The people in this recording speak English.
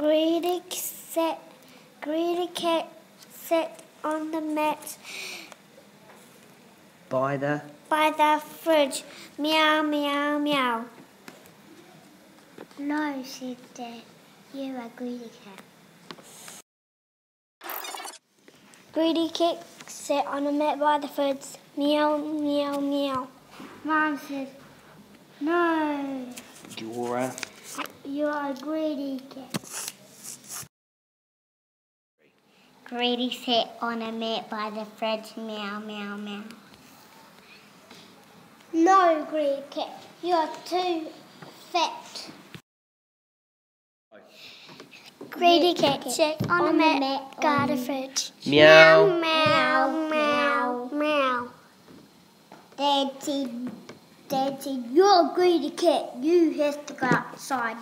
Greedy cat sat on the mat By the fridge. Meow, meow, meow. No, said Dad. You're a greedy cat. Greedy cat sat on the mat by the fridge. Meow, meow, meow. Mom said, no. You're a greedy cat. Greedy sat on a mat by the fridge. Meow, meow, meow. No, greedy cat. You're too fat. Greedy cat sat on a mat by the fridge. Meow. Meow, meow, meow. Dad said, you're a greedy cat. You have to go outside.